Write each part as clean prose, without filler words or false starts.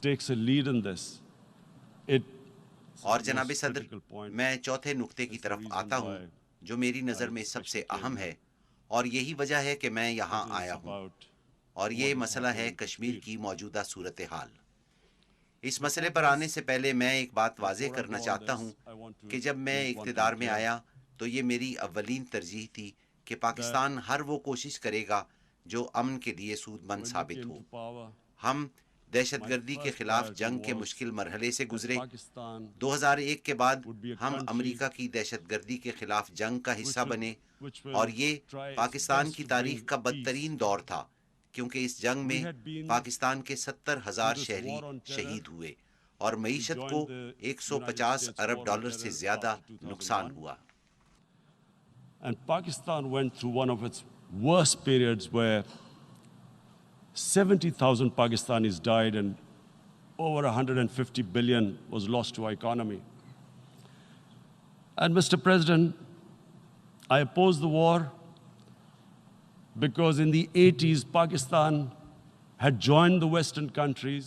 takes a lead in this. It اور جناب صدر، میں چوتھے نقطے کی طرف آتا ہوں جو میری نظر میں سب سے اہم ہے، اور یہی وجہ ہے کہ میں یہاں آیا ہوں، اور یہ مسئلہ ہے کشمیر کی موجودہ صورتحال۔ اس مسئلے پر آنے سے پہلے میں ایک بات واضح کرنا چاہتا ہوں کہ جب میں اقتدار میں آیا تو یہ میری اولین ترجیح تھی کہ پاکستان ہر وہ کوشش کرے گا جو امن کے لیے سود مند ثابت ہو۔ ہم دہشت گردی کے خلاف جنگ کے مشکل مرحلے سے گزرے۔ 2001 کے بعد ہم امریکہ کی دہشت گردی کے خلاف جنگ کا حصہ بنے، اور یہ پاکستان کی تاریخ کا بدترین دور تھا، کیونکہ اس جنگ میں پاکستان کے 70,000 شہری شہید ہوئے اور معیشت کو 150 ارب ڈالر سے زیادہ نقصان ہوا۔ And Pakistan went through one of its worst periods where 70,000 Pakistanis died and over 150 billion was lost to our economy. And Mr. President, I opposed the war because in the 80s, Pakistan had joined the Western countries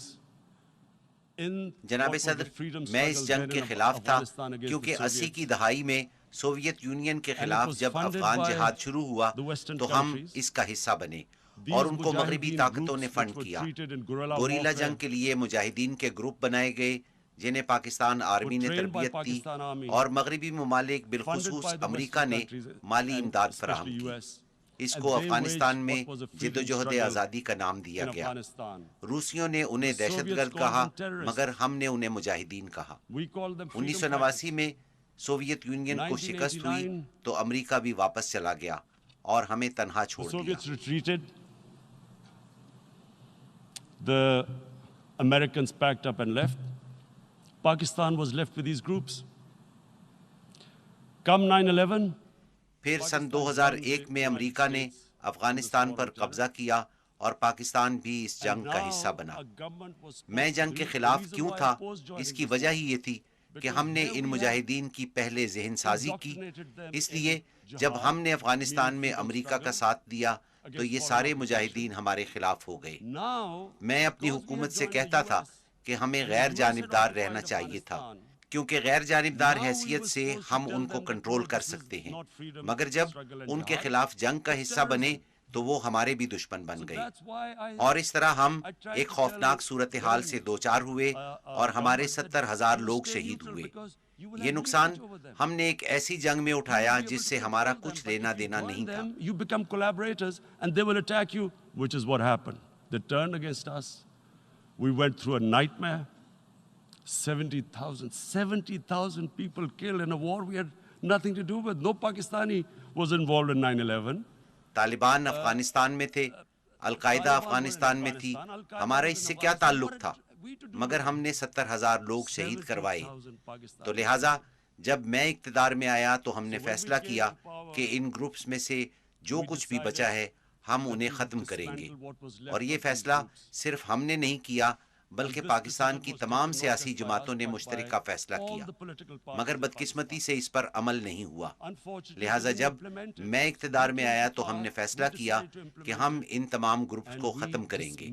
in جناب صدر، میں اس جنگ کے خلاف تھا کیونکہ 80 کی دہائی میں سوویت یونین کے خلاف جب افغان جہاد شروع ہوا تو ہم اس کا حصہ بنے، اور ان کو مغربی طاقتوں نے فنڈ کیا۔ گوریلا جنگ کے لیے مجاہدین کے گروپ بنائے گئے جنہیں پاکستان آرمی نے تربیت دی، اور مغربی ممالک بالخصوص امریکہ نے مالی امداد فراہم کی۔ اس کو افغانستان میں جدوجہد آزادی کا نام دیا گیا۔ روسیوں نے انہیں دہشت گرد کہا، مگر ہم نے انہیں مجاہدین کہا۔ 1989 میں سوویت یونین کو شکست ہوئی تو امریکہ بھی واپس چلا گیا اور ہمیں تنہا چھوڑ دیا۔ The Americans packed up and left. Pakistan was left with these groups. Come 9/11, پھر سن 2001 میں امریکہ نے افغانستان پر قبضہ کیا اور پاکستان بھی اس جنگ کا حصہ بنا۔ میں جنگ کے خلاف کیوں تھا؟ اس کی وجہ ہی یہ تھی کہ ہم نے ان مجاہدین کی پہلے ذہن سازی کی، اس لیے جب ہم نے افغانستان میں امریکہ کا ساتھ دیا تو یہ سارے مجاہدین ہمارے خلاف ہو گئے۔ میں اپنی حکومت سے کہتا تھا کہ ہمیں غیر جانبدار رہنا چاہیے تھا، کیونکہ غیر جانبدار حیثیت سے ہم ان کو کنٹرول کر سکتے ہیں، مگر جب ان کے خلاف جنگ کا حصہ بنے تو وہ ہمارے بھی دشمن بن گئے، اور اس طرح ہم ایک خوفناک صورتحال سے دوچار ہوئے اور ہمارے 70,000 لوگ شہید ہوئے۔ یہ نقصان ہم نے ایک ایسی جنگ میں اٹھایا جس سے ہمارا کچھ لینا دینا نہیں تھا۔ you become collaborators and they will attack you, which is what happened. They turned against us. We went through a nightmare. 70,000 people killed in a war we had nothing to do with. No Pakistani was involved in 9/11. Taliban Afghanistan میں تھے، القاعدہ افغانستان میں تھی، ہمارا اس سے کیا تعلق تھا؟ مگر ہم نے 70,000 لوگ شہید کروائے۔ تو لہٰذا جب میں اقتدار میں آیا تو ہم نے فیصلہ کیا کہ ان گروپس میں سے جو کچھ بھی بچا ہے ہم انہیں ختم کریں گے، اور یہ فیصلہ صرف ہم نے نہیں کیا بلکہ پاکستان کی تمام سیاسی جماعتوں نے مشترکہ فیصلہ کیا، مگر بدقسمتی سے اس پر عمل نہیں ہوا۔ لہٰذا جب میں اقتدار میں آیا تو ہم نے فیصلہ کیا کہ ہم ان تمام گروپس کو ختم کریں گے،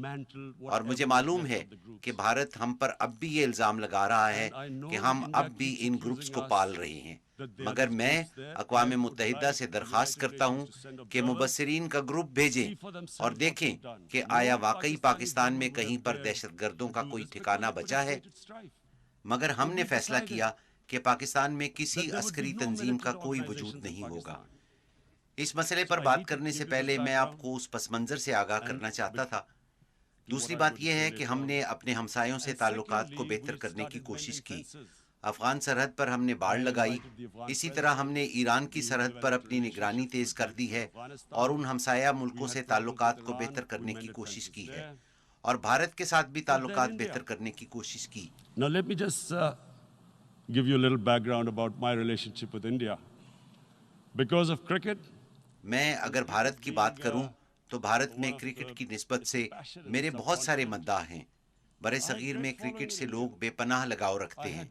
اور مجھے معلوم ہے کہ بھارت ہم پر اب بھی یہ الزام لگا رہا ہے کہ ہم اب بھی ان گروپس کو پال رہے ہیں، مگر میں اقوام متحدہ سے درخواست کرتا ہوں کہ مبصرین کا گروپ بھیجیں اور دیکھیں کہ آیا واقعی پاکستان میں کہیں پر دہشت گردوں کا کوئی ٹھکانہ بچا ہے۔ مگر ہم نے فیصلہ کیا کہ پاکستان میں کسی عسکری تنظیم کا کوئی وجود نہیں ہوگا۔ اس مسئلے پر بات کرنے سے پہلے میں آپ کو اس پس منظر سے آگاہ کرنا چاہتا تھا۔ دوسری بات یہ ہے کہ ہم نے اپنے ہمسایوں سے تعلقات کو بہتر کرنے کی کوشش کی۔ افغان سرحد پر ہم نے باڑ لگائی، اسی طرح ہم نے ایران کی سرحد پر اپنی نگرانی تیز کر دی ہے اور ان ہمسایہ ملکوں سے تعلقات کو بہتر کرنے کی کوشش کی ہے، اور بھارت کے ساتھ بھی تعلقات بہتر کرنے کی کوشش کی۔ Now let me just give you a little background about my relationship with India. Because of cricket, میں اگر بھارت کی بات کروں تو بھارت میں کرکٹ کی نسبت سے میرے بہت سارے مداح ہیں۔ برِ صغیر میں کرکٹ سے لوگ بے پناہ لگاؤ رکھتے ہیں۔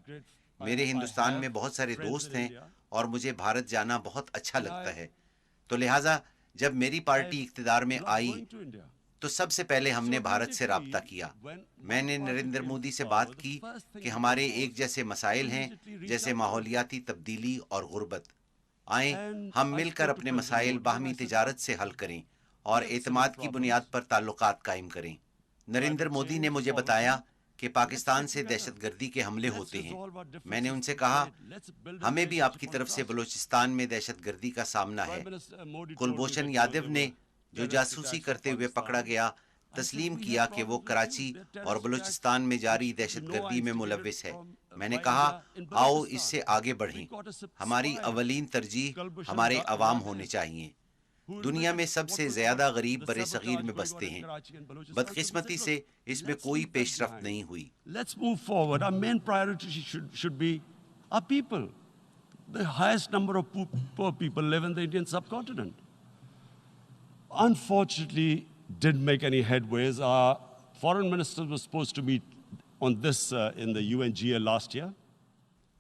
میرے ہندوستان میں بہت سارے دوست ہیں اور مجھے بھارت جانا بہت اچھا لگتا ہے۔ تو لہٰذا جب میری پارٹی اقتدار میں آئی تو سب سے پہلے ہم نے بھارت سے رابطہ کیا. میں نے نریندر مودی سے بات کی کہ ہمارے ایک جیسے مسائل ہیں جیسے ماحولیاتی تبدیلی اور غربت. آئیں ہم مل کر اپنے مسائل باہمی تجارت سے حل کریں اور اعتماد کی بنیاد پر تعلقات قائم کریں. نریندر مودی نے مجھے بتایا کہ پاکستان سے دہشت گردی کے حملے ہوتے ہیں. میں نے ان سے کہا ہمیں بھی آپ کی طرف سے بلوچستان میں دہشت گردی کا سامنا ہے. کلبھوشن یادو نے جو جاسوسی کرتے ہوئے پکڑا گیا تسلیم کیا کہ وہ کراچی اور بلوچستان میں جاری دہشت گردی میں ملوث ہے. میں نے کہا آؤ اس سے آگے بڑھیں. ہماری اولین ترجیح ہمارے عوام ہونے چاہیے. دنیا میں سب سے زیادہ غریب برِ صغیر میں بستے ہیں. بدقسمتی سے اس میں کوئی پیش رفت نہیں ہوئی. Let's move forward. Our main priority should be our people. The highest number of poor people live in the Indian subcontinent. Unfortunately, didn't make any headways. Our foreign ministers were supposed to meet on this in the UNGA last year.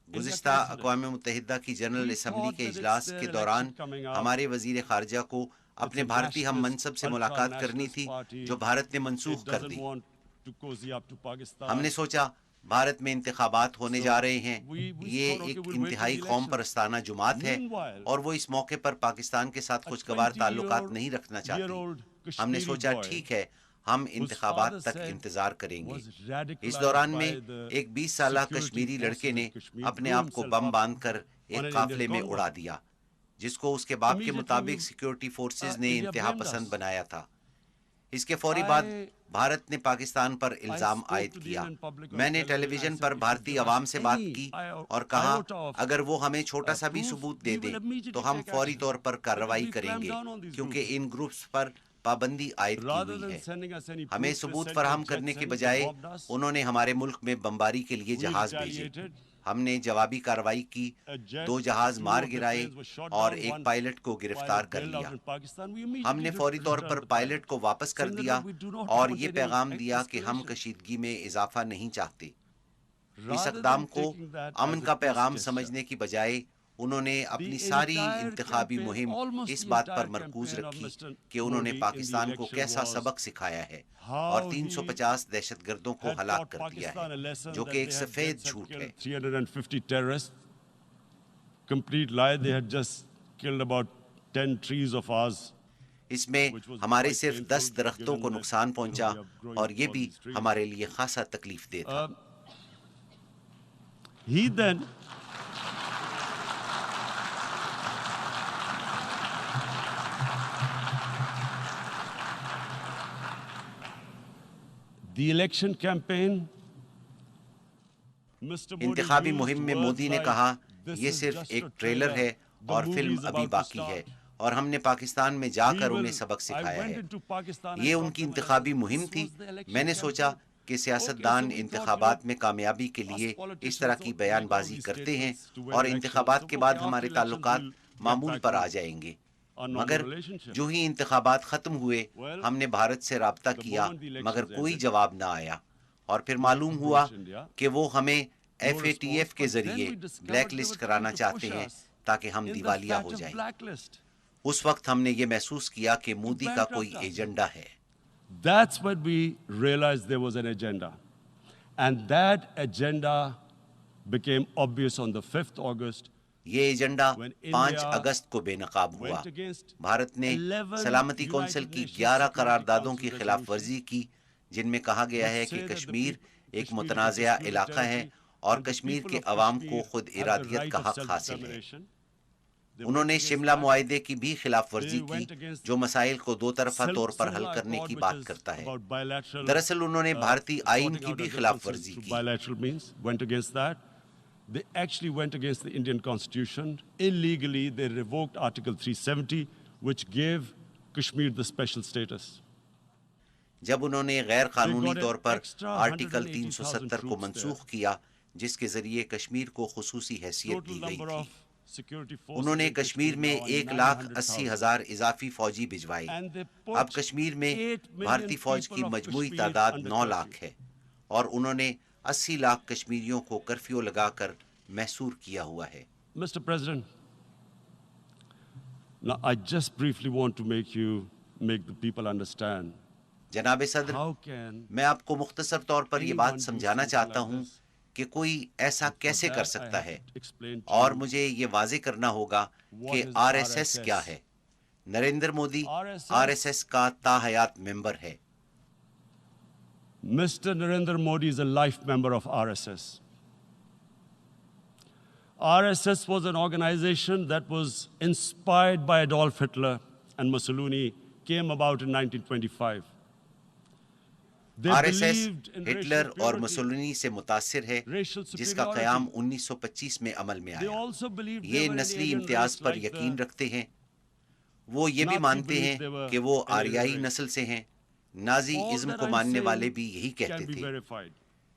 گزشتہ اقوام متحدہ کی general assembly کے اجلاس کے دوران ہمارے وزیر خارجہ کو اپنے بھارتی ہم منصب سے ملاقات کرنی تھی جو بھارت نے منسوخ کر دی. ہم نے سوچا بھارت میں انتخابات ہونے جا رہے ہیں, یہ ایک انتہائی قوم پرستانہ جماعت ہے اور وہ اس موقع پر پاکستان کے ساتھ خوشگوار تعلقات نہیں رکھنا چاہتی. ہم نے سوچا ٹھیک ہے ہم انتخابات تک انتظار کریں گے. اس دوران میں ایک 20 سالہ کشمیری لڑکے نے اپنے آپ کو بم باندھ کر ایک قافلے میں اڑا دیا جس کو اس کے باپ کے مطابق سیکیورٹی فورسز نے انتہا پسند بنایا تھا. اس کے فوری بعد بھارت نے پاکستان پر الزام عائد کیا. میں نے ٹیلی ویژن پر بھارتی عوام سے بات کی اور کہا اگر وہ ہمیں چھوٹا سا بھی ثبوت دے دیں تو ہم فوری طور پر کارروائی کریں گے کیونکہ ان گروپس پر پابندی عائد کی ہوئی ہے. ہمیں ثبوت فراہم کرنے کے بجائے انہوں نے ہمارے ملک میں بمباری کے لیے جہاز بھیجے. ہم نے جوابی کارروائی کی, 2 جہاز مار گرائے اور ایک پائلٹ کو گرفتار کر لیا. ہم نے فوری طور پر پائلٹ کو واپس کر دیا اور یہ پیغام دیا کہ ہم کشیدگی میں اضافہ نہیں چاہتے. اس اقدام کو امن کا پیغام سمجھنے کی بجائے انہوں نے اپنی ساری انتخابی مہم اس بات پر مرکوز رکھی کہ انہوں نے پاکستان کو کیسا سبق سکھایا ہے اور 350 دہشت گردوں کو ہلاک کر دیا ہے, جو کہ ایک سفید جھوٹ ہے. 350 terrorists. Complete lie. They had just killed about 10 trees of ours. اس میں ہمارے صرف 10 درختوں کو نقصان پہنچا اور یہ بھی ہمارے لیے خاصا تکلیف دہ تھا. He then the election campaign. انتخابی مہم میں مودی نے کہا یہ صرف ایک ٹریلر ہے اور فلم ابھی باقی ہے اور ہم نے پاکستان میں جا کر انہیں سبق سکھایا ہے. یہ ان کی انتخابی مہم تھی. میں نے سوچا کہ سیاستدان انتخابات میں کامیابی کے لیے اس طرح کی بیان بازی کرتے ہیں اور انتخابات کے بعد ہمارے تعلقات معمول پر آ جائیں گے. مگر جو ہی انتخابات ختم ہوئے ہم نے بھارت سے رابطہ کیا مگر کوئی جواب نہ آیا اور پھر معلوم ہوا کہ وہ ہمیں FATF کے ذریعے بلیک لسٹ کرانا چاہتے ہیں تاکہ ہم دیوالیہ ہو جائیں. اس وقت ہم نے یہ محسوس کیا کہ مودی کا کوئی ایجنڈا ہے. That's when we realized there was an agenda. And that agenda became obvious on the 5th August. یہ ایجنڈا 5 اگست کو بے نقاب ہوا. بھارت نے سلامتی کونسل کی 11 قراردادوں کی خلاف ورزی کی جن میں کہا گیا ہے کہ کشمیر ایک متنازعہ علاقہ ہے اور کشمیر کے عوام کو خود ارادیت کا حق حاصل ہے. انہوں نے شملہ معاہدے کی بھی خلاف ورزی کی جو مسائل کو 2 طرفہ طور پر حل کرنے کی بات کرتا ہے. دراصل انہوں نے بھارتی آئین کی بھی خلاف ورزی کی. They actually went against the Indian Constitution. Illegally, they revoked Article 370, which gave Kashmir the special status. جب انہوں نے غیر قانونی طور پر آرٹیکل 370 کو منسوخ کیا جس کے ذریعے کشمیر کو خصوصی حیثیت دی گئی تھی, انہوں نے کشمیر میں 1,80,000 اضافی فوجی بھجوائے. اب کشمیر میں بھارتی فوج کی مجموعی تعداد 9 لاکھ ہے اور انہوں نے 80 لاکھ کشمیریوں کو کرفیو لگا کر محصور کیا ہوا ہے. Mr. President, now I just briefly want to make the people understand جناب صدر، how can میں آپ کو مختصر طور پر یہ بات anyone do سمجھانا something چاہتا like ہوں this? کہ کوئی ایسا And for کیسے کر that, I سکتا have ہے، to explain to اور you مجھے یہ واضح کرنا ہوگا کہ what is R S S کیا ہے۔ Narendra Modi R S S کا تاحیات ممبر ہے۔ Mr. Narendra Modi is a life member of RSS. RSS was an organization that was inspired by Adolf Hitler and Mussolini, came about in 1925. They R S S believed in Hitler racial اور purity, Mussolini سے متاثر ہے، racial جس کا قیام superiority. 1925 میں عمل میں They آیا۔ also believed they یہ were an نسلی alien امتیاز race پر like یقین the رکھتے ہیں۔ وہ یہ بھی Nazi مانتے ہیں believed they were کہ وہ an alien آریائی race. نسل سے ہیں۔ نازی All ازم that کو I'm ماننے والے saying بھی یہی کہتے can be تھے۔ verified.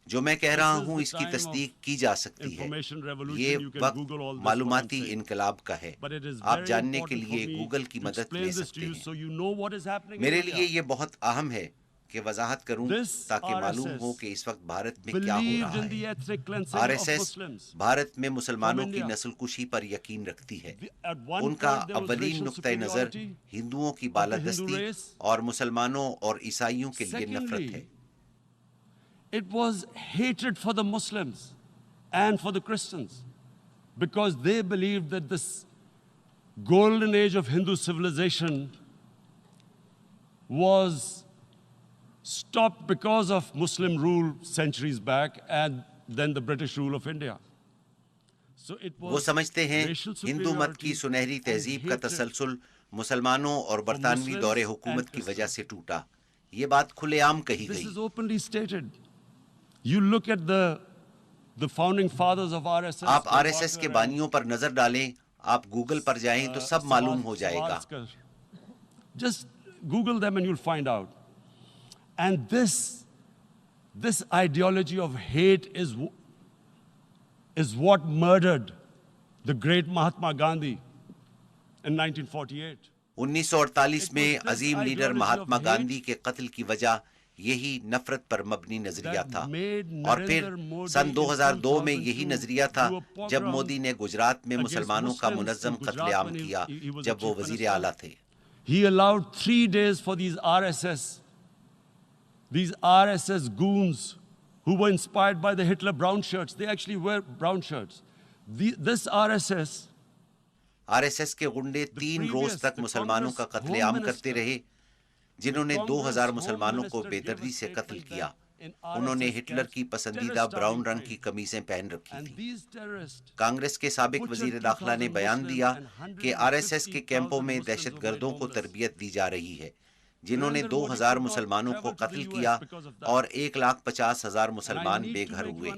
جو میں کہہ رہا This is ہوں the اس کی time of تصدیق کی جا سکتی ہے۔ information revolution. یہ You can وقت Google all this, what I'm معلوماتی saying. انقلاب کا ہے۔ But it is آپ very جاننے کے important for لیے me گوگل کی to مدد explain لے this to سکتے you ہیں۔ so you know what is happening in میرے India. لیے یہ بہت اہم ہے کہ وضاحت کروں This تاکہ معلوم RSS ہو کہ اس وقت بھارت میں کیا ہو believed رہا in the ہے۔ ethnic cleansing R of S S Muslims Bharat میں مسلمانوں from کی India. نسل کشی پر یقین رکھتی ہے۔ At one ان کا point there was اولین racial نقطۂ نظر superiority ہندوؤں کی of the Hindu بالادستی race. اور مسلمانوں اور عیسائیوں کے لیے نفرت ہے۔ Secondly, it was hatred for the Muslims and for the Christians because they believed that this golden age of Hindu civilization was stopped because of Muslim rule centuries back and then the British rule of India. So it was وہ سمجھتے ہیں racial ہندو مت کی superiority سنہری and تہذیب کا hatred تسلسل مسلمانوں اور برطانوی Muslims دور and حکومت کی وجہ Christians. سے ٹوٹا۔ یہ بات کھلے عام کہی This گئی۔ is openly stated. You look at the founding fathers of RSS. آپ آر ایس ایس کے بانیوں پر نظر ڈالیں، آپ گوگل پر جائیں تو سب معلوم ہو جائے گا۔ Just Google them and you'll find out. And this ideology of hate is what murdered the great Mahatma Gandhi in 1948. 1948 میں عظیم لیڈر مہاتما گاندھی کے قتل کی وجہ یہی نفرت پر مبنی نظریہ تھا، اور پھر سن 2002 میں یہی نظریہ تھا جب مودی نے گجرات میں مسلمانوں کا منظم قتل عام کیا جب وہ وزیر اعلیٰ تھے۔ He allowed 3 days for these RSS goons who were inspired by the Hitler brown shirts. They actually wear brown shirts. This RSS R S S کے غنڈے 3 روز تک مسلمانوں کا قتل عام کرتے رہے، جنہوں نے 2000 مسلمانوں کو بے دردی سے قتل کیا۔ انہوں نے ہٹلر کی پسندیدہ براؤن رنگ کی قمیصیں پہن رکھی تھیں۔ کانگریس کے سابق وزیر داخلہ نے بیان دیا کہ آر ایس ایس کے کیمپوں میں دہشت گردوں کو تربیت دی جا رہی ہے، جنہوں نے 2000 مسلمانوں کو قتل کیا اور 1,50,000 مسلمان بے گھر ہوئے۔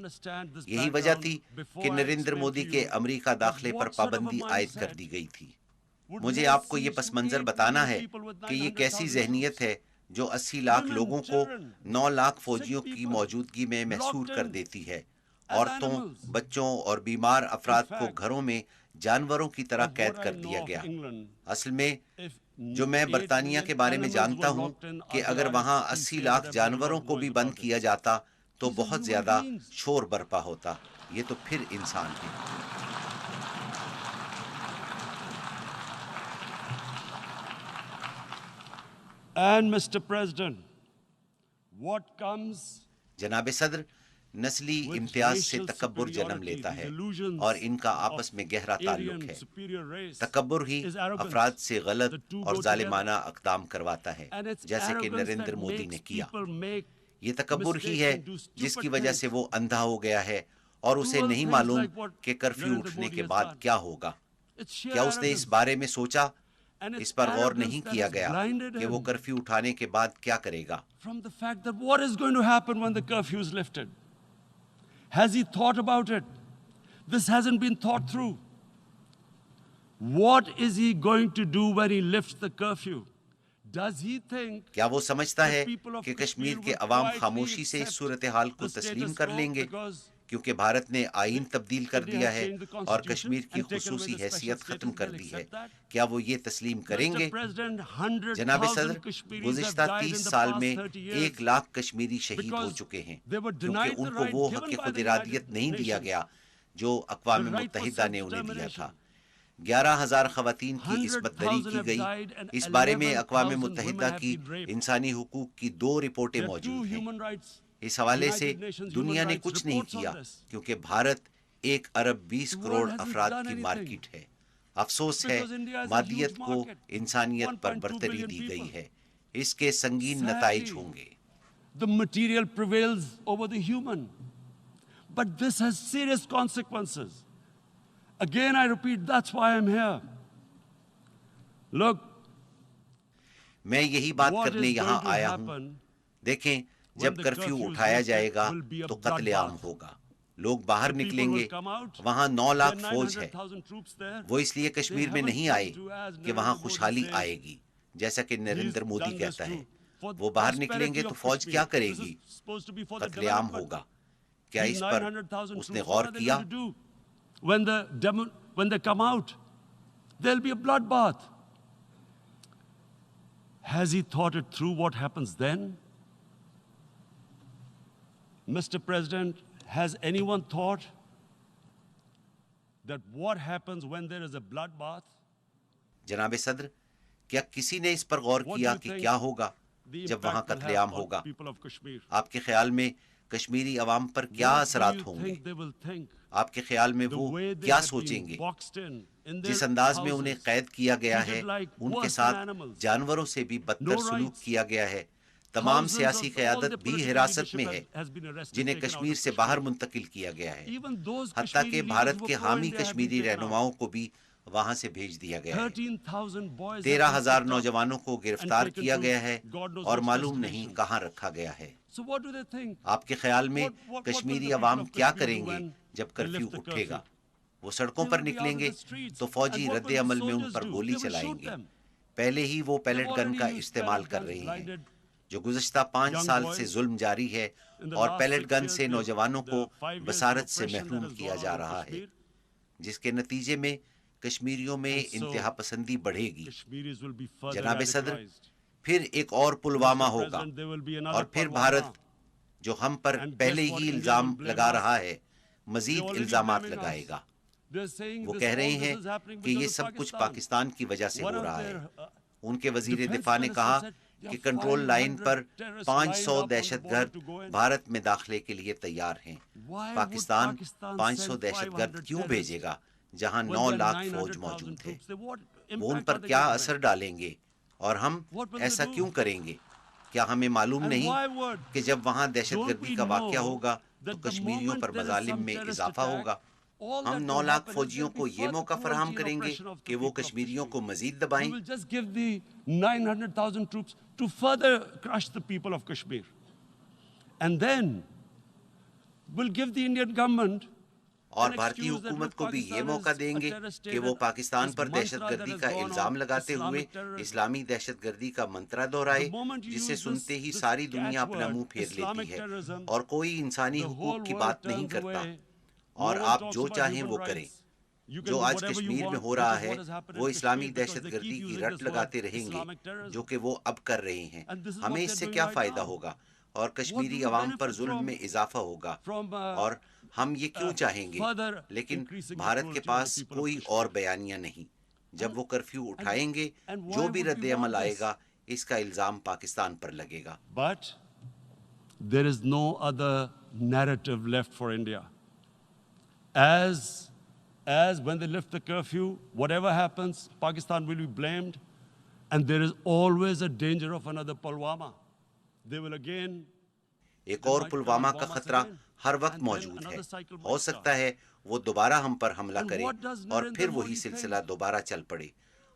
یہی وجہ تھی کہ نریندر مودی کے امریکہ داخلے پر پابندی عائد کر دی گئی تھی۔ مجھے آپ کو یہ پس منظر بتانا ہے کہ یہ کیسی ذہنیت ہے جو 80 لاکھ لوگوں کو 9 لاکھ فوجیوں کی موجودگی میں محصور کر دیتی ہے۔ عورتوں، بچوں اور بیمار افراد کو گھروں میں جانوروں کی طرح قید کر دیا گیا۔ اصل میں جو میں برطانیہ کے بارے میں جانتا ہوں کہ اگر وہاں 80 لاکھ جانوروں کو بھی بند کیا جاتا تو بہت زیادہ شور برپا ہوتا۔ یہ تو پھر انسان ہے۔ And Mr. President, what comes جناب صدر، نسلی امتیاز سے تکبر جنم لیتا ہے اور ان کا آپس میں گہرا تعلق ہے۔ تکبر ہی افراد سے غلط اور ظالمانہ اقدام کرواتا ہے، جیسے کہ نریندر مودی نے کیا۔ یہ تکبر ہی ہے جس کی وجہ سے وہ اندھا ہو گیا ہے اور اسے نہیں معلوم کہ کرفیو اٹھنے کے بعد کیا ہوگا۔ کیا اس نے اس بارے میں سوچا؟ اس پر غور نہیں کیا گیا کہ وہ کرفیو اٹھانے کے بعد کیا کرے گا۔ from the fact that what is going to happen when the curfew is lifted? Has he thought about it? This hasn't been thought through. What is he going to do when he lifts the curfew? Does he think کیا وہ سمجھتا ہے کہ کشمیر کے عوام خاموشی سے اس صورتحال کو تسلیم کر لیں گے کیونکہ بھارت نے آئین تبدیل کر دیا ہے اور کشمیر کی خصوصی حیثیت ختم کر دی ہے؟ کیا وہ یہ تسلیم کریں گے؟ جناب صدر، گزشتہ 30 سال میں 1 لاکھ کشمیری شہید ہو چکے ہیں کیونکہ ان کو وہ حق خود ارادیت نہیں دیا گیا جو اقوام متحدہ نے انہیں دیا تھا۔ 11,000 خواتین کی عصمت دری کی گئی۔ اس بارے میں اقوام متحدہ کی انسانی حقوق کی 2 رپورٹیں موجود ہیں۔ اس حوالے سے دنیا نے کچھ نہیں کیا کیونکہ بھارت 1 ارب 20 کروڑ افراد کی مارکیٹ ہے۔ افسوس ہے مادیت کو انسانیت پر برتری دی گئی ہے۔ اس کے سنگین نتائج ہوں گے۔ The material prevails over the human. But this has serious consequences. Again, I repeat, that's why I'm here. Look, میں یہی بات کرنے یہاں آیا ہوں۔ دیکھیں، جب کرفیو اٹھایا جائے گا تو قتل عام ہوگا۔ لوگ باہر نکلیں گے، وہاں 9 لاکھ فوج ہے۔ وہ اس لیے کشمیر میں نہیں آئے کہ وہاں خوشحالی آئے گی، جیسا کہ نریندر مودی کہتا ہے۔ وہ باہر نکلیں گے تو فوج کیا کرے گی؟ قتل عام ہوگا۔ کیا اس پر اس نے غور کیا؟ When they come out, there'll be a bloodbath. Has he thought it through what happens then? Mr. President, has anyone thought that what happens when there is a bloodbath? جناب صدر، کیا کسی نے اس پر غور کیا کہ کیا ہوگا جب وہاں قتل عام ہوگا؟ آپ کے خیال میں کشمیری عوام پر کیا اثرات ہوں گے؟ آپ کے خیال میں وہ کیا سوچیں گے؟ جس انداز میں انہیں قید کیا گیا ہے، ان کے ساتھ جانوروں سے بھی بدتر سلوک کیا گیا ہے۔ تمام سیاسی قیادت بھی حراست میں ہے، جنہیں کشمیر سے باہر منتقل کیا گیا ہے۔ حتیٰ کہ بھارت کے حامی کشمیری رہنماؤں کو بھی وہاں سے بھیج دیا گیا ہے۔ 13,000 نوجوانوں کو گرفتار کیا گیا ہے اور معلوم نہیں کہاں رکھا گیا ہے۔ آپ کے خیال میں کشمیری عوام کیا کریں گے جب کرفیو اٹھے گا؟ وہ سڑکوں پر نکلیں گے تو فوجی رد عمل میں ان پر گولی چلائیں گے۔ پہلے ہی وہ پیلٹ گن کا استعمال کر رہے ہیں، جو گزشتہ 5 سال سے ظلم جاری ہے، اور پیلٹ گن سے نوجوانوں کو بصارت سے محروم کیا جا رہا ہے، جس کے نتیجے میں کشمیریوں میں انتہا پسندی بڑھے گی۔ جناب صدر، پھر ایک اور پلوامہ ہوگا، اور پھر بھارت جو ہم پر پہلے ہی الزام لگا رہا ہے مزید الزامات لگائے گا۔ وہ کہہ رہے ہیں کہ یہ سب کچھ پاکستان کی وجہ سے ہو رہا ہے۔ ان کے وزیر دفاع نے کہا کہ کنٹرول لائن پر 500 دہشت گرد بھارت میں داخلے کے لیے تیار ہیں۔ پاکستان 500 دہشت گرد کیوں بھیجے گا جہاں 9 لاکھ فوج موجود ہے؟ وہ ان پر کیا اثر ڈالیں گے اور ہم ایسا کیوں کریں گے؟ کیا ہمیں معلوم نہیں کہ جب وہاں دہشت گردی کا واقعہ ہوگا تو کشمیریوں پر مظالم میں اضافہ ہوگا؟ ہم 9 لاکھ فوجیوں کو یہ موقع فراہم کریں گے کہ وہ کشمیریوں کو مزید دبائیں۔ to further crush the people of Kashmir. And then we'll give the Indian government اور بھارتی حکومت کو بھی یہ موقع دیں گے کہ وہ پاکستان پر دہشت گردی کا الزام لگاتے ہوئے اسلامی دہشت گردی کا منترا دہرائے، جسے سنتے ہی ساری دنیا اپنا منہ پھیر لیتی ہے اور کوئی انسانی حقوق کی بات نہیں کرتا، اور آپ جو چاہیں وہ کریں۔ جو آج کشمیر میں ہو رہا ہے وہ اسلامی دہشت گردی کی رٹ لگاتے رہیں گے، جو کہ وہ اب کر رہے ہیں۔ ہمیں اس سے کیا فائدہ ہوگا اور کشمیری عوام پر ظلم میں اضافہ ہوگا، اور ہم یہ کیوں چاہیں گے؟ لیکن بھارت کے پاس کوئی اور بیانیہ نہیں۔ جب وہ کرفیو اٹھائیں گے، جو بھی رد عمل آئے گا اس کا الزام پاکستان پر لگے گا۔ But there is no other narrative left for India. As when they lift the curfew, whatever happens, Pakistan will be blamed, and there is always a danger of another Pulwama. They will again ایک اور پلوامہ کا خطرہ ہر وقت موجود ہے۔ ہو سکتا ہے وہ دوبارہ ہم پر حملہ کرے اور پھر وہی سلسلہ دوبارہ چل پڑے۔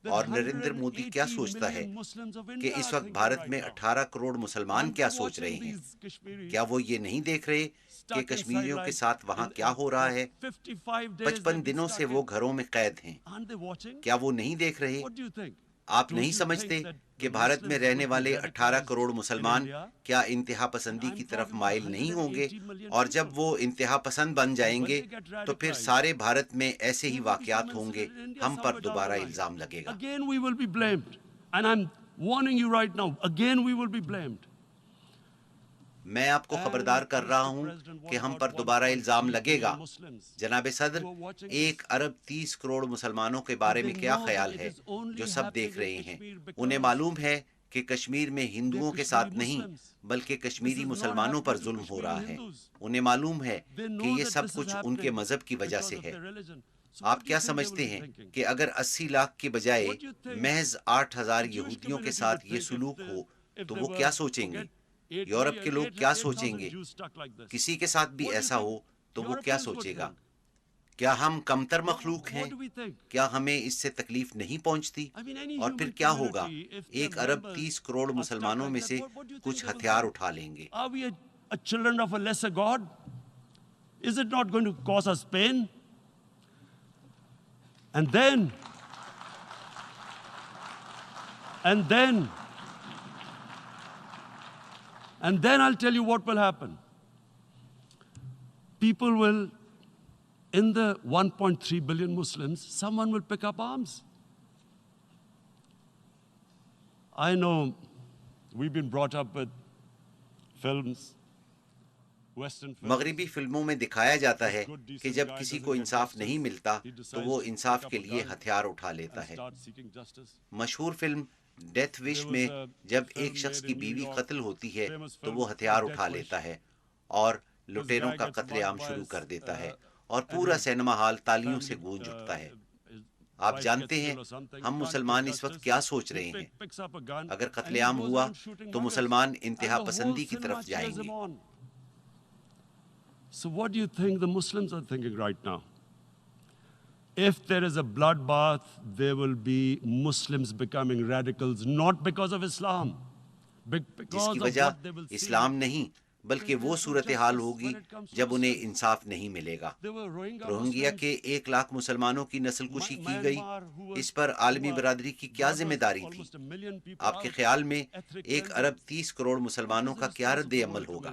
اور نریندر مودی کیا سوچتا ہے کہ اس وقت بھارت میں 18 کروڑ مسلمان کیا سوچ رہے ہیں؟ کیا وہ یہ نہیں دیکھ رہے کہ کشمیریوں کے ساتھ وہاں کیا ہو رہا ہے؟ 55 دنوں سے وہ گھروں میں قید ہیں۔ کیا وہ نہیں دیکھ رہے؟ آپ نہیں سمجھتے کہ بھارت میں رہنے والے 18 کروڑ مسلمان کیا انتہا پسندی کی طرف مائل نہیں ہوں گے؟ اور جب وہ انتہا پسند بن جائیں گے تو پھر سارے بھارت میں ایسے ہی واقعات ہوں گے، ہم پر دوبارہ الزام لگے گا۔ Again we will be blamed. And I'm warning you right now, again we will be blamed. میں آپ کو خبردار کر رہا ہوں کہ ہم پر دوبارہ الزام لگے گا۔ جناب صدر، 1.30 ارب مسلمانوں کے بارے میں کیا خیال ہے جو سب دیکھ رہے ہیں؟ انہیں معلوم ہے کہ کشمیر میں ہندوؤں کے ساتھ نہیں بلکہ کشمیری مسلمانوں پر ظلم ہو رہا ہے۔ انہیں معلوم ہے کہ یہ سب کچھ ان کے مذہب کی وجہ سے ہے۔ آپ کیا سمجھتے ہیں کہ اگر 80 لاکھ کے بجائے محض 8,000 یہودیوں کے ساتھ یہ سلوک ہو تو وہ کیا سوچیں گے؟ یورپ کے لوگ کیا سوچیں گے؟ کسی کے ساتھ بھی ایسا ہو تو وہ کیا سوچے گا؟ کیا ہم کمتر مخلوق ہیں؟ کیا ہمیں اس سے تکلیف نہیں پہنچتی؟ اور پھر کیا ہوگا؟ 1.30 ارب مسلمانوں میں سے کچھ ہتھیار اٹھا لیں گے۔ Children of a lesser God? Is it not going to cause us pain? And then I'll tell you what will happen. People will, in the 1.3 billion Muslims, someone will pick up arms. I know we've been brought up with films. مغربی فلموں میں دکھایا جاتا ہے کہ جب کسی کو انصاف نہیں ملتا تو وہ انصاف کے لیے ہتھیار اٹھا لیتا ہے۔ مشہور فلم ڈیتھ وش میں جب ایک شخص کی بیوی قتل ہوتی ہے تو وہ ہتھیار اٹھا لیتا ہے اور لٹیروں کا قتل عام شروع کر دیتا ہے اور پورا سینما ہال تالیوں سے گونج اٹھتا ہے۔ آپ جانتے ہیں ہم مسلمان اس وقت کیا سوچ رہے ہیں؟ اگر قتل عام ہوا تو مسلمان انتہا پسندی کی طرف جائیں گے۔ So what do you think the Muslims are thinking right now? If there is a bloodbath, there will be Muslims becoming radicals, not because of Islam, because جس کی of وجہ what they will see. اسلام نہیں بلکہ وہ صورتحال ہوگی جب انہیں انصاف نہیں ملے گا۔ روہنگیا کے 1 لاکھ مسلمانوں کی نسل کشی کی گئی، اس پر عالمی برادری کی کیا ذمہ داری تھی؟ آپ کے خیال میں 1.30 ارب مسلمانوں کا کیا رد عمل ہوگا؟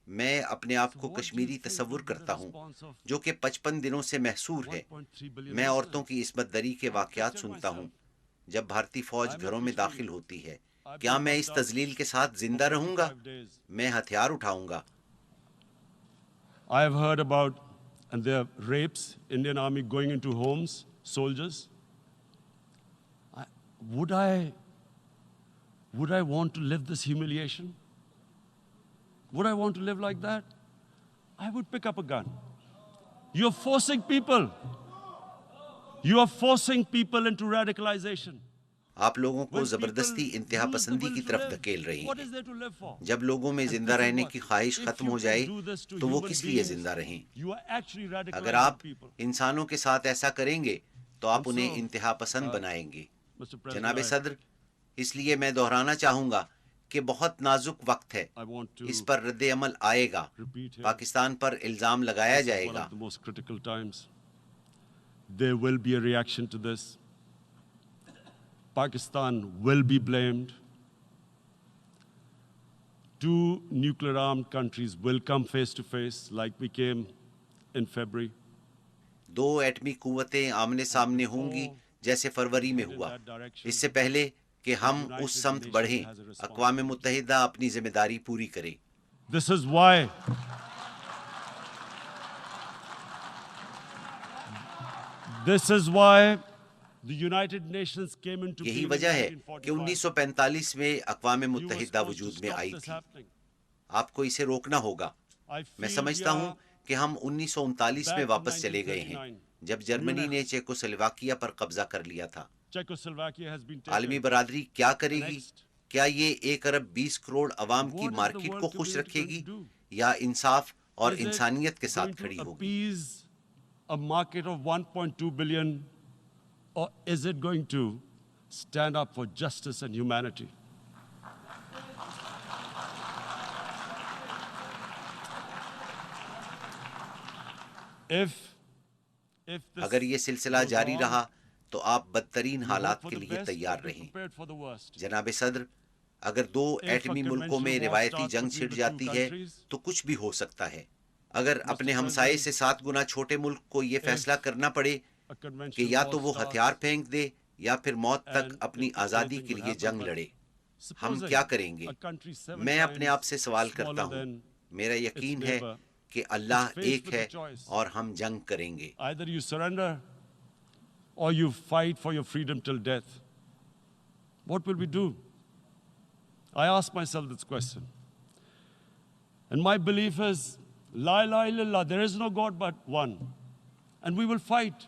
میں اپنے آپ کو کشمیری تصور کرتا ہوں جو کہ 55 دنوں سے محصور ہے۔ میں عورتوں کی عصمت دری کے واقعات سنتا ہوں جب بھارتی فوج گھروں میں داخل ہوتی ہے۔ کیا میں اس تذلیل کے ساتھ زندہ رہوں گا؟ میں ہتھیار اٹھاؤں گا۔ I have heard about and there are rapes, Indian Army going into homes, soldiers. Would I want to live this humiliation? Would I want to live like that? I would pick up a gun. You're forcing people. You are forcing people into radicalization. آپ لوگوں کو زبردستی انتہا پسندی کی طرف دھکیل رہی ہیں۔ جب لوگوں میں زندہ رہنے کی خواہش ختم ہو جائے تو وہ کس لیے زندہ رہیں؟ اگر آپ انسانوں کے ساتھ ایسا کریں گے تو آپ انہیں انتہا پسند بنائیں گے۔ جناب صدر، اس لیے میں دہرانا چاہوں گا کہ بہت نازک وقت ہے، اس پر رد عمل آئے گا، پاکستان پر الزام لگایا جائے گا۔ There will be a reaction to this. Pakistan will be blamed. 2 nuclear armed countries will come face to face like we came in February. 2 ایٹمی قوتیں آمنے سامنے ہوں گی جیسے فروری میں ہوا۔ اس سے پہلے کہ ہم اس سمت بڑھیں، اقوام متحدہ اپنی ذمہ داری پوری کرے۔ This is why the United Nations came into being. یہی وجہ ہے کہ 1945 میں اقوام متحدہ وجود میں آئی تھی۔ آپ کو اسے روکنا ہوگا۔ میں سمجھتا ہوں کہ ہم 1939 میں واپس چلے گئے ہیں جب جرمنی نے چیکوسلواکیہ پر قبضہ کر لیا تھا۔ عالمی برادری کیا کرے گی؟ کیا یہ 1.20 ارب عوام کی مارکیٹ کو خوش رکھے گی یا انصاف اور انسانیت کے ساتھ کھڑی ہوگی؟ A market of 1.2 billion, or is it going to stand up for justice and humanity? اگر یہ سلسلہ جاری رہا تو آپ بدترین حالات کے لیے تیار رہیں۔ جناب صدر، اگر 2 ایٹمی ملکوں میں روایتی جنگ چھڑ جاتی ہے تو کچھ بھی ہو سکتا ہے۔ اگر اپنے ہمسائے سے 7 گنا چھوٹے ملک کو یہ فیصلہ کرنا پڑے کہ یا تو وہ ہتھیار پھینک دے یا پھر موت تک اپنی آزادی کے لیے جنگ لڑے، ہم کیا کریں گے؟ میں اپنے آپ سے سوال کرتا ہوں، میرا یقین ہے کہ اللہ ایک ہے اور ہم جنگ کریں گے۔ Either you surrender or you fight for your freedom till death. What will we do? I ask myself this question. And my belief is, La ilaha illallah, there is no God but one. And we will fight.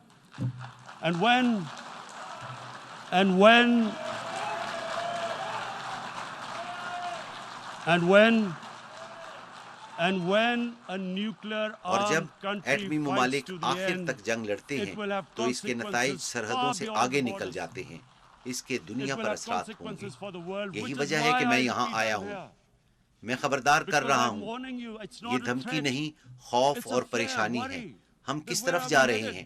And when a nuclear اور جب armed country ایٹمی fights ممالک to the آخر end, تک جنگ لڑتے it ہیں will have تو اس کے نتائج consequences سرحدوں far سے beyond آگے the نکل borders. جاتے ہیں، اس کے It دنیا will پر have اثرات ہوں گے۔ consequences for the world, یہی which is وجہ ہے کہ why میں I یہاں speak آیا out ہوں، here. میں خبردار کر Because رہا I'm ہوں، warning you, it's یہ not a دھمکی threat. نہیں، خوف It's a اور fear, پریشانی ہے۔ worry. ہم That کس where طرف are جا we رہے headed? ہیں؟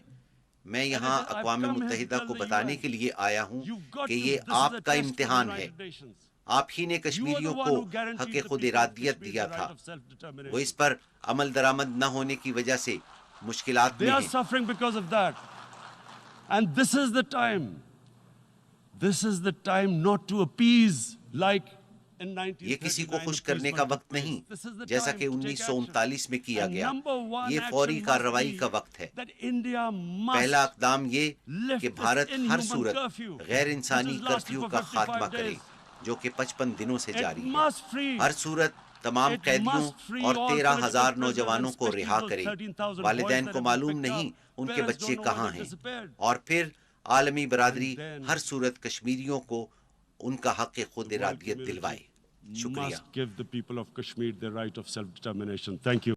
میں And یہاں I've اقوام come here to متحدہ tell کو the بتانے UN, کے لیے آیا ہوں you've got کہ to, یہ this is آپ a کا test for the امتحان ہے۔ United Nations. آپ ہی نے You are the کشمیریوں one کو who guaranteed حق the خود people of ارادیت Kashmir دیا the تھا، right of self-determination. وہ اس پر عمل درآمد نہ ہونے کی وجہ سے مشکلات They میں are ہیں۔ suffering because of that. And this is the time. This is the time not to appease like in 1939. یہ کسی کو خوش کرنے کا وقت نہیں، جیسا کہ 1939 میں کیا گیا۔ یہ فوری کارروائی کا وقت ہے۔ پہلا اقدام یہ کہ بھارت ہر صورت غیر انسانی کرفیو کا خاتمہ کرے، جو کہ 55 دنوں سے جاری ہے۔ ہر صورت تمام قیدیوں اور 13,000 نوجوانوں کو رہا کرے۔ والدین کو معلوم نہیں ان کے بچے کہاں ہیں۔ اور پھر عالمی برادری ہر صورت کشمیریوں کو ان کا حق خود ارادیت دلوائے۔ شکریہ۔ Must give the people of Kashmir their right of self-determination. Thank you.